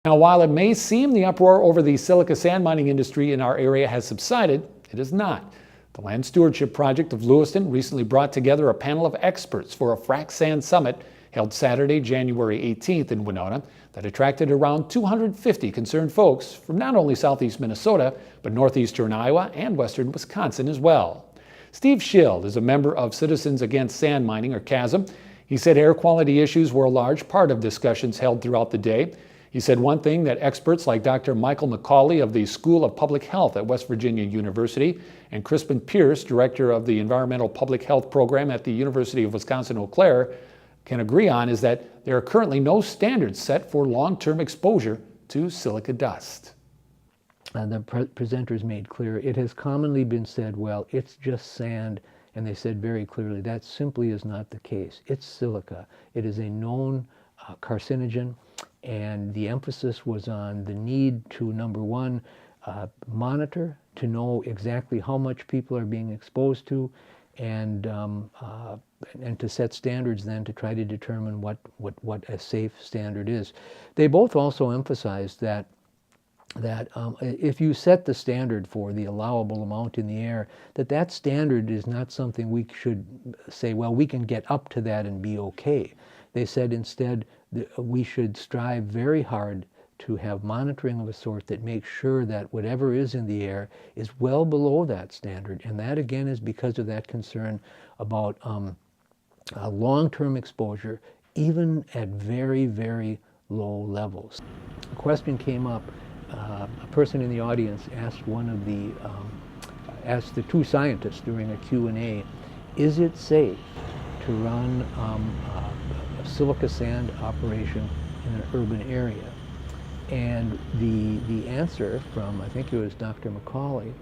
Now, while it may seem the uproar over the silica sand mining industry in our area has subsided, it is not. The Land Stewardship Project of Lewiston recently brought together a panel of experts for a Frac Sand Summit held Saturday, January 18th in Winona that attracted around 250 concerned folks from not only southeast Minnesota, but northeastern Iowa and western Wisconsin as well. Steve Schild is a member of Citizens Against Sand Mining, or CASM. He said air quality issues were a large part of discussions held throughout the day. He said one thing that experts like Dr. Michael McCauley of the School of Public Health at West Virginia University and Crispin Pierce, director of the Environmental Public Health Program at the University of Wisconsin-Eau Claire, can agree on is that there are currently no standards set for long-term exposure to silica dust. The presenters made clear, it has commonly been said, well, it's just sand, and they said very clearly that simply is not the case. It's silica. It is a known carcinogen, and the emphasis was on the need to, number one, monitor to know exactly how much people are being exposed to, and to set standards then to try to determine what a safe standard is. They both also emphasized that if you set the standard for the allowable amount in the air, that standard is not something we should say, well, we can get up to that and be okay. They said instead that we should strive very hard to have monitoring of a sort that makes sure that whatever is in the air is well below that standard. And that again is because of that concern about long-term exposure, even at very, very low levels. A question came up. A person in the audience asked asked the two scientists during a Q&A, is it safe to run a silica sand operation in an urban area? And the answer from, I think it was Dr. McCauley,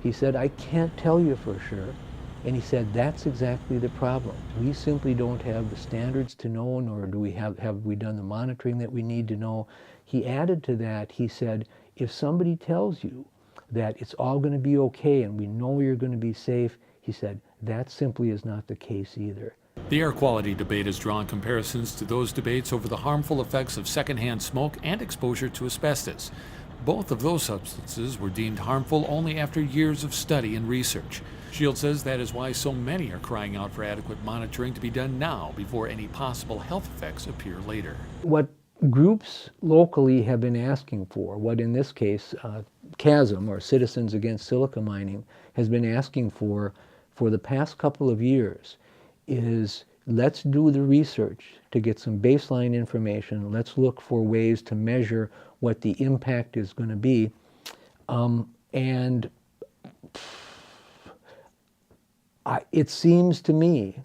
he said, I can't tell you for sure. And he said, that's exactly the problem. We simply don't have the standards to know, nor do we have we done the monitoring that we need to know. He added to that, he said, if somebody tells you that it's all going to be okay and we know you're going to be safe, he said, that simply is not the case either. The air quality debate has drawn comparisons to those debates over the harmful effects of secondhand smoke and exposure to asbestos. Both of those substances were deemed harmful only after years of study and research. Schild says that is why so many are crying out for adequate monitoring to be done now before any possible health effects appear later. What groups locally have been asking for, what in this case CASM, or Citizens Against Silica Mining, has been asking for the past couple of years, is let's do the research to get some baseline information. Let's look for ways to measure what the impact is going to be. It seems to me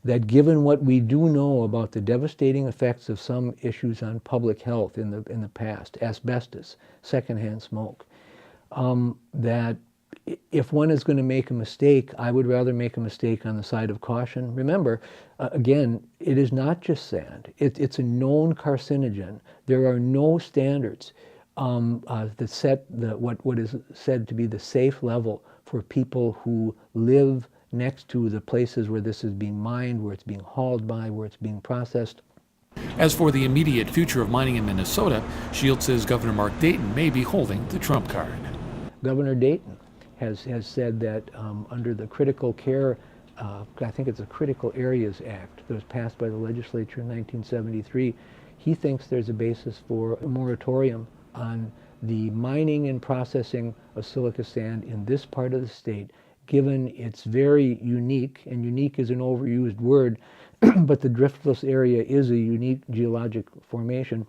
that given what we do know about the devastating effects of some issues on public health in the past, asbestos, secondhand smoke, that if one is going to make a mistake, I would rather make a mistake on the side of caution. Remember, again, it is not just sand. It's a known carcinogen. There are no standards that set what is said to be the safe level for people who live next to the places where this is being mined, where it's being hauled by, where it's being processed. As for the immediate future of mining in Minnesota, Schild says Governor Mark Dayton may be holding the trump card. Governor Dayton has said that under the critical care, I think it's a Critical Areas Act that was passed by the legislature in 1973, he thinks there's a basis for a moratorium on the mining and processing of silica sand in this part of the state, given it's very unique, and unique is an overused word, but the driftless area is a unique geologic formation.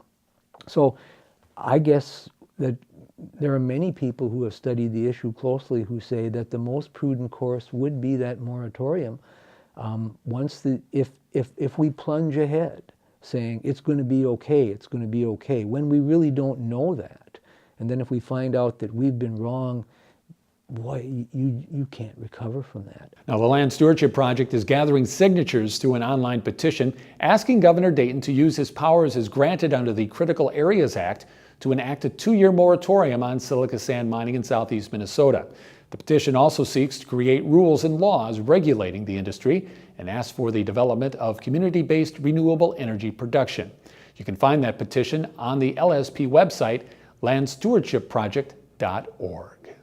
So I guess that there are many people who have studied the issue closely who say that the most prudent course would be that moratorium. If we plunge ahead saying it's going to be okay, it's going to be okay, when we really don't know that, and then if we find out that we've been wrong, boy, you can't recover from that. Now, the Land Stewardship Project is gathering signatures through an online petition asking Governor Dayton to use his powers as granted under the Critical Areas Act to enact a 2-year moratorium on silica sand mining in southeast Minnesota. The petition also seeks to create rules and laws regulating the industry and asks for the development of community-based renewable energy production. You can find that petition on the LSP website, landstewardshipproject.org.